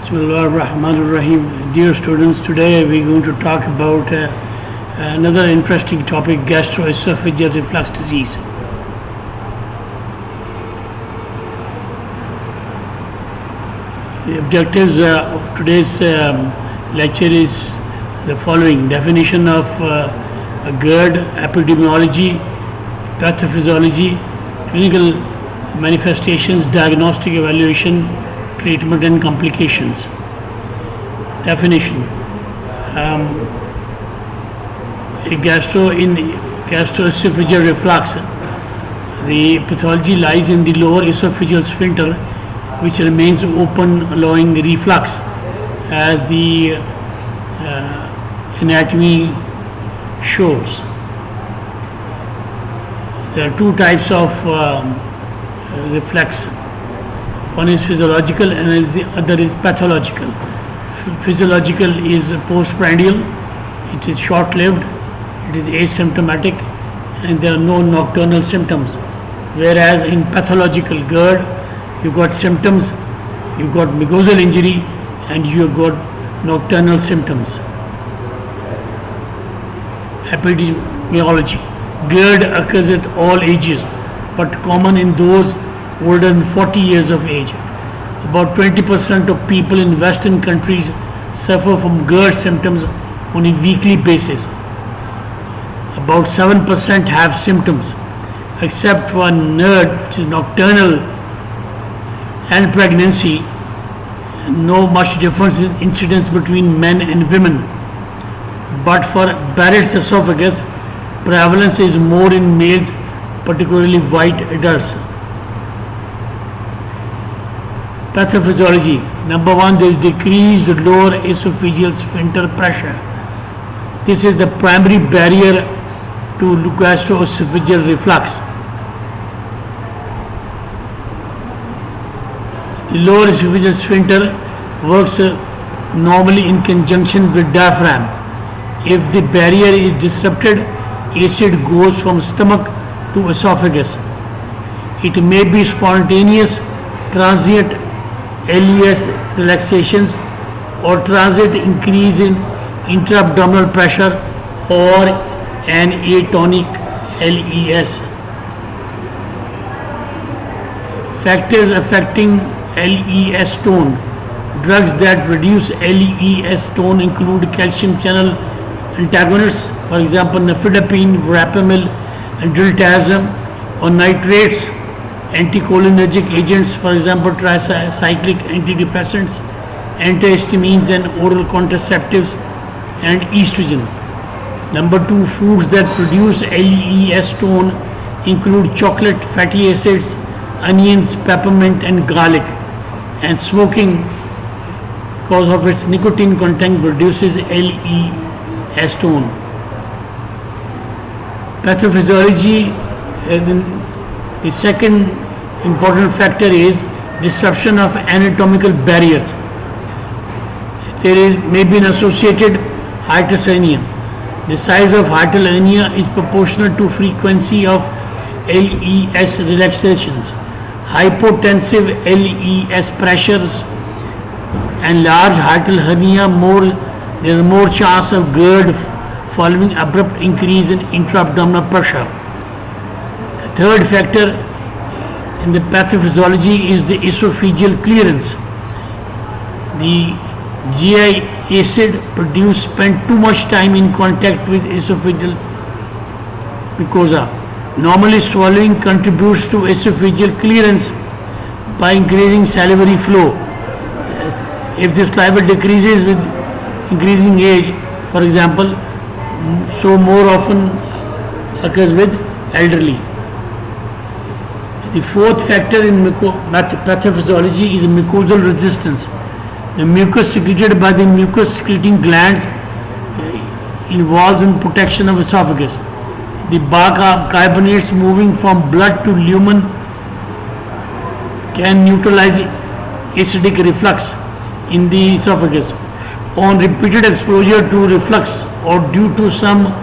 Bismillahirrahmanirrahim. Dear students, today we're going to talk about another interesting topic, gastroesophageal reflux disease. The objectives of today's lecture is the following: definition of GERD, epidemiology, pathophysiology, clinical manifestations, diagnostic evaluation, treatment and complications. Definition: gastroesophageal reflux. The pathology lies in the lower esophageal sphincter, which remains open, allowing reflux, as the anatomy shows. There are two types of reflux. One is physiological and the other is pathological. Physiological is postprandial, it is short-lived, it is asymptomatic, and there are no nocturnal symptoms. Whereas in pathological GERD, you got symptoms, you got mucosal injury, and you got nocturnal symptoms. Epidemiology: GERD occurs at all ages, but common in those older than 40 years of age. About 20% of people in Western countries suffer from GERD symptoms on a weekly basis. About 7% have symptoms, except for NERD, which is nocturnal, and pregnancy. No much difference in incidence between men and women. But for Barrett's esophagus, prevalence is more in males, particularly white adults. Pathophysiology: number one, there is decreased lower esophageal sphincter pressure. This is the primary barrier to gastroesophageal reflux. The lower esophageal sphincter works normally in conjunction with diaphragm. If the barrier is disrupted, acid goes from stomach to esophagus. It may be spontaneous, transient LES relaxations, or transient increase in intra-abdominal pressure, or an atonic LES. Factors affecting LES tone. Drugs that reduce LES tone include calcium channel antagonists, for example nifedipine, verapamil, and diltiazem, or nitrates, anticholinergic agents, for example tricyclic antidepressants, antihistamines, and oral contraceptives, and estrogen. Number two, foods that produce LES tone include chocolate, fatty acids, onions, peppermint, and garlic. And smoking, because of its nicotine content, produces LES tone. Pathophysiology, the second important factor is disruption of anatomical barriers. May be an associated hiatus hernia. The size of hiatal hernia is proportional to frequency of LES relaxations. Hypotensive LES pressures and large hiatal hernia, there is more chance of GERD following abrupt increase in intra-abdominal pressure. The third factor in the pathophysiology is the esophageal clearance. The GI acid produced spend too much time in contact with esophageal mucosa. Normally, swallowing contributes to esophageal clearance by increasing salivary flow. If the saliva decreases with increasing age, for example, so more often occurs with elderly. The fourth factor in pathophysiology is mucosal resistance. The mucus secreted by the mucus secreting glands involved in protection of esophagus. The bicarbonates moving from blood to lumen can neutralize acidic reflux in the esophagus. On repeated exposure to reflux or due to some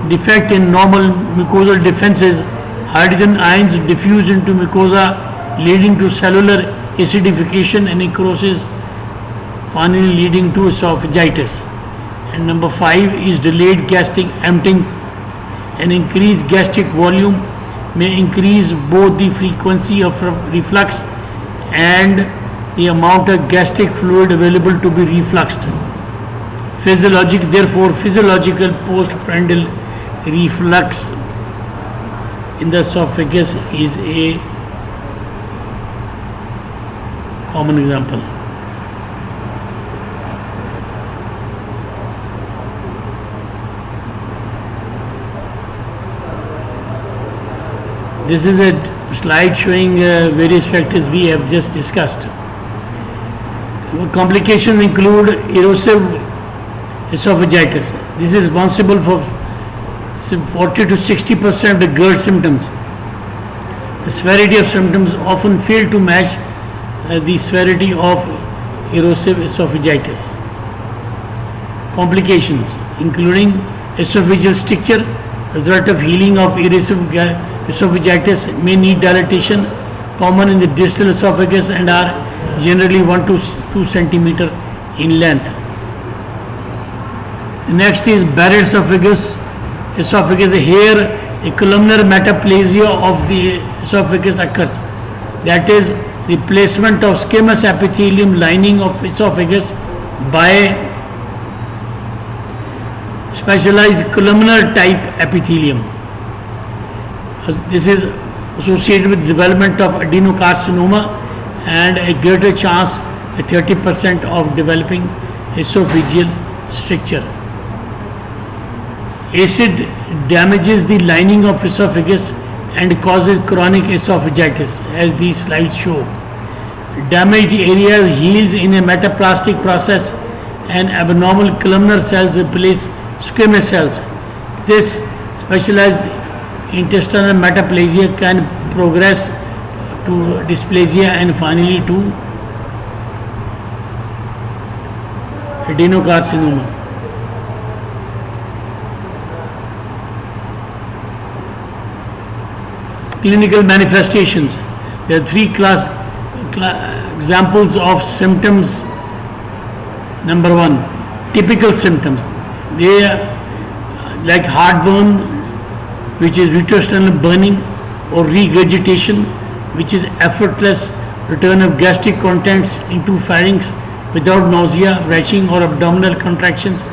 defect in normal mucosal defenses, hydrogen ions diffuse into mucosa, leading to cellular acidification and necrosis finally leading to esophagitis. And number 5 is delayed gastric emptying. An increased gastric volume may increase both the frequency of reflux and the amount of gastric fluid available to be refluxed. Physiological postprandial reflux in the esophagus is a common example. This is a slide showing various factors we have just discussed. Complications include erosive esophagitis. This is responsible for 40 to 60% of the GERD symptoms. The severity of symptoms often fail to match the severity of erosive esophagitis. Complications including esophageal stricture, result of healing of erosive esophagitis may need dilatation, common in the distal esophagus and are generally 1 to 2 centimeter in length. The next is Barrett's esophagus. Here a columnar metaplasia of the esophagus occurs. That is replacement of squamous epithelium lining of esophagus by specialized columnar type epithelium. This is associated with development of adenocarcinoma and a greater chance, 30% of developing esophageal stricture. Acid damages the lining of esophagus and causes chronic esophagitis, as these slides show. Damaged area heals in a metaplastic process and abnormal columnar cells replace squamous cells. This specialized intestinal metaplasia can progress to dysplasia and finally to adenocarcinoma. Clinical manifestations. There are 3 examples of symptoms. Number 1, typical symptoms. They are like heartburn, which is retrointestinal burning, or regurgitation, which is effortless return of gastric contents into pharynx without nausea, retching or abdominal contractions,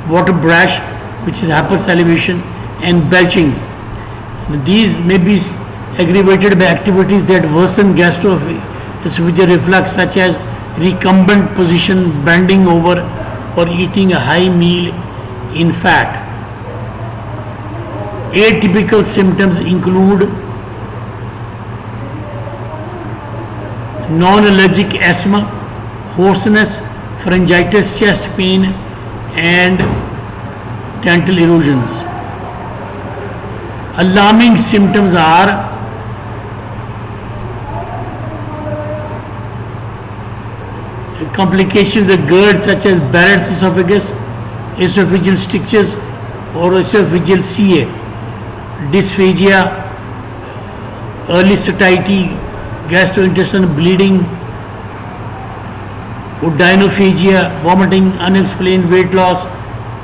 water brash, which is hypersalivation, and belching. These may be aggravated by activities that worsen gastroesophageal reflux, such as recumbent position, bending over, or eating a high meal in fat. Atypical symptoms include non-allergic asthma, hoarseness, pharyngitis, chest pain, and dental erosions. Alarming symptoms are complications of GERD, such as Barrett's esophagus, esophageal strictures, or esophageal CA, dysphagia, early satiety, gastrointestinal bleeding, odynophagia, vomiting, unexplained weight loss,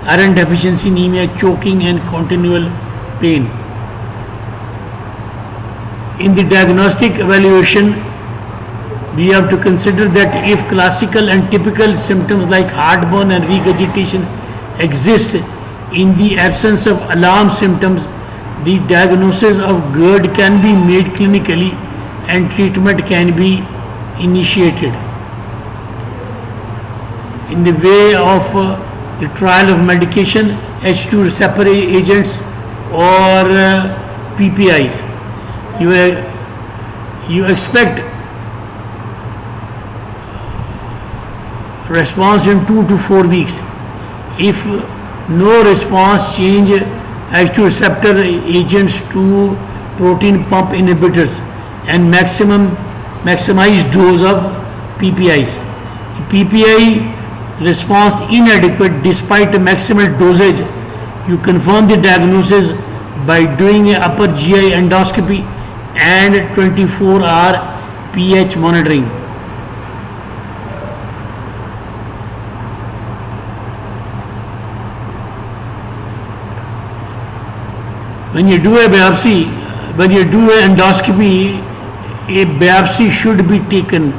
iron deficiency anemia, choking, and continual pain. In the diagnostic evaluation, we have to consider that if classical and typical symptoms like heartburn and regurgitation exist in the absence of alarm symptoms, the diagnosis of GERD can be made clinically and treatment can be initiated. In the way of the trial of medication, H2 receptor agents or PPIs, you expect response in 2 to 4 weeks. If no response, change H2 receptor agents to protein pump inhibitors and maximize dose of PPIs. PPI response inadequate despite the maximal dosage. You confirm the diagnosis by doing a upper GI endoscopy and 24-hour pH monitoring. when you do a biopsy, when you do an endoscopy, a biopsy should be taken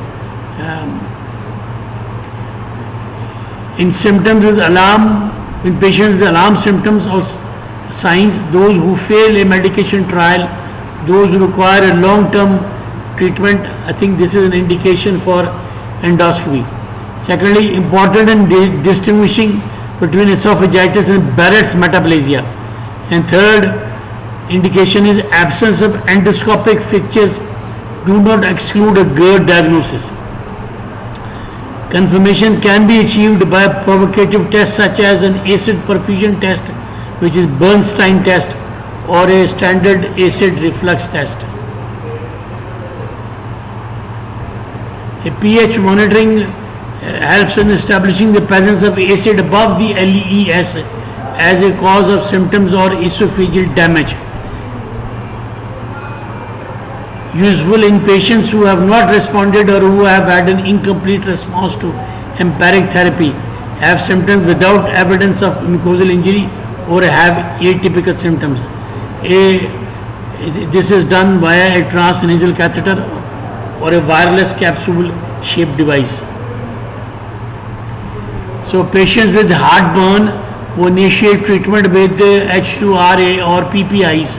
in symptoms with alarm, in patients with alarm symptoms or signs, those who fail a medication trial, those who require a long-term treatment. I think this is an indication for endoscopy. Secondly, important in distinguishing between esophagitis and Barrett's metaplasia. And third indication is absence of endoscopic fixtures do not exclude a GERD diagnosis. Confirmation can be achieved by a provocative test such as an acid perfusion test, which is Bernstein test, or a standard acid reflux test. A pH monitoring helps in establishing the presence of acid above the LES as a cause of symptoms or esophageal damage. Useful in patients who have not responded or who have had an incomplete response to empiric therapy, have symptoms without evidence of mucosal injury, or have atypical symptoms. This is done via a transnasal catheter or a wireless capsule shaped device. So patients with heartburn who initiate treatment with H2RA or PPIs.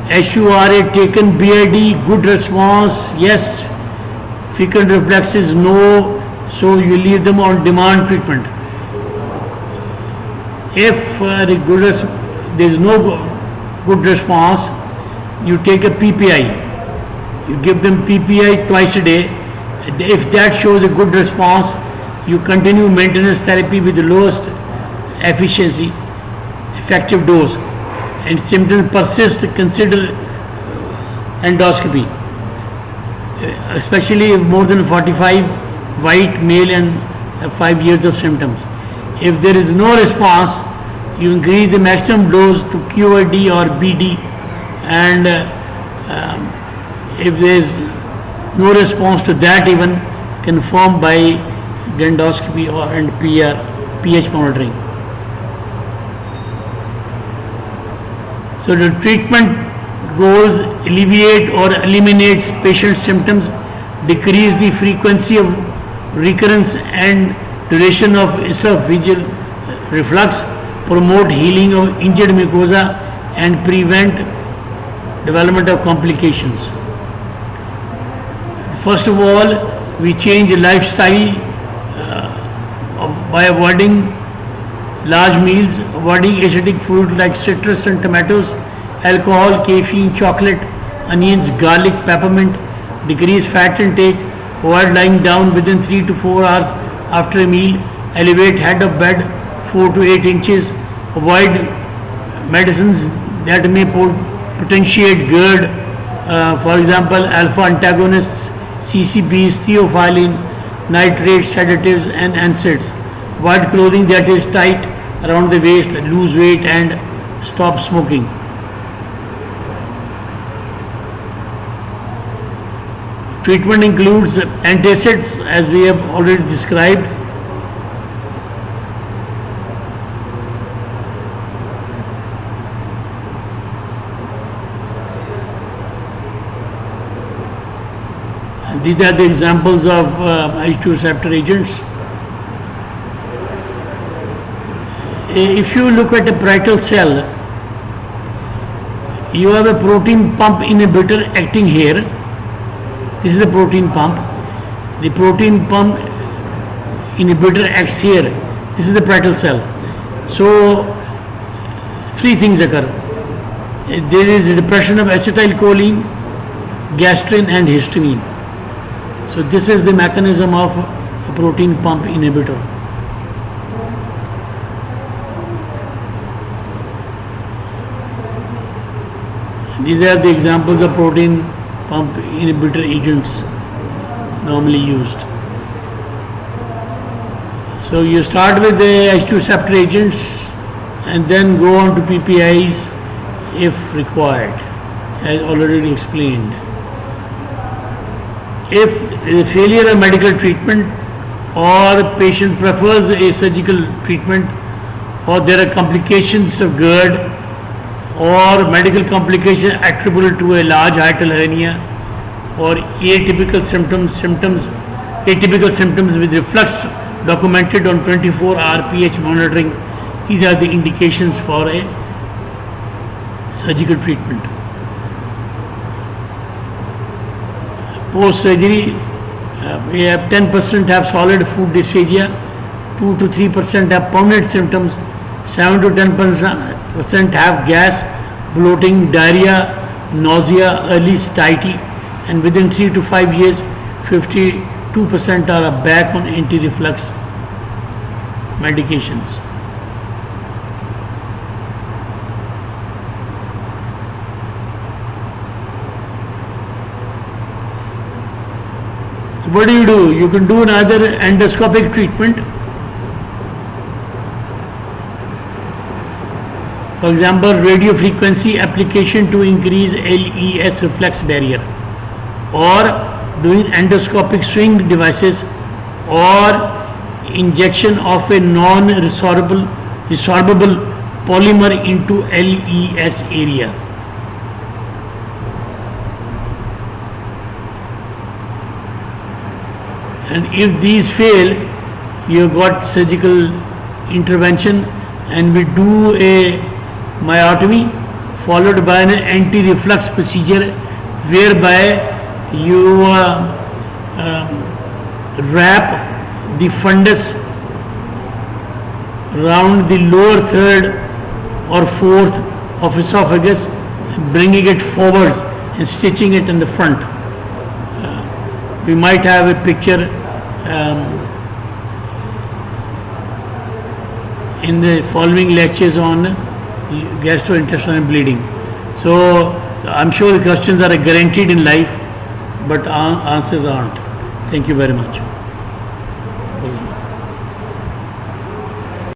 H2RA taken BID, good response, yes. Fecal reflexes, no. So you leave them on demand treatment. If there is no good response, you take a PPI. You give them PPI twice a day. If that shows a good response, you continue maintenance therapy with the lowest efficiency, effective dose, and symptoms persist, consider endoscopy, especially if more than 45, white, male, and 5 years of symptoms. If there is no response, you increase the maximum dose to QID or BD, and if there is no response to that, even confirmed by endoscopy and pH monitoring. So the treatment goals alleviate or eliminates patient symptoms, decrease the frequency of recurrence and duration of esophageal reflux, promote healing of injured mucosa, and prevent development of complications. First of all, we change lifestyle by avoiding large meals, avoiding acidic food like citrus and tomatoes, alcohol, caffeine, chocolate, onions, garlic, peppermint, decrease fat intake, avoid lying down within 3 to 4 hours after a meal, elevate head of bed 4 to 8 inches, avoid medicines that may potentiate GERD, for example, alpha antagonists, CCBs, theophylline, nitrate, sedatives, and NSAIDs. Avoid clothing that is tight around the waist, lose weight, and stop smoking. Treatment includes antacids, as we have already described. These are the examples of H2 receptor agents. If you look at a parietal cell, you have a protein pump inhibitor acting here. This is the protein pump. The protein pump inhibitor acts here. This is the parietal cell. So, 3 things occur. There is a depression of acetylcholine, gastrin, and histamine. So, this is the mechanism of a protein pump inhibitor. These are the examples of protein pump inhibitor agents normally used. So you start with the H2 receptor agents and then go on to PPIs if required, as already explained. If there is a failure of medical treatment, or patient prefers a surgical treatment, or there are complications of GERD, or medical complication attributable to a large hiatal hernia, or atypical symptoms with reflux documented on 24-hour pH monitoring. These are the indications for a surgical treatment. Post surgery, we have 10% have solid food dysphagia, 2 to 3% have permanent symptoms, 7 to 10% have gas, bloating, diarrhea, nausea, early satiety, and within 3 to 5 years, 52% are back on anti-reflux medications. So what do? You can do another endoscopic treatment. For example, radiofrequency application to increase LES reflex barrier, or doing endoscopic swing devices, or injection of a non-resorbable polymer into LES area. And if these fail, you have got surgical intervention, and we do a myotomy followed by an anti-reflux procedure, whereby you wrap the fundus around the lower third or fourth of esophagus, bringing it forwards and stitching it in the front. We might have a picture in the following lectures on gastrointestinal bleeding. So I'm sure the questions are guaranteed in life, but answers aren't. Thank you very much.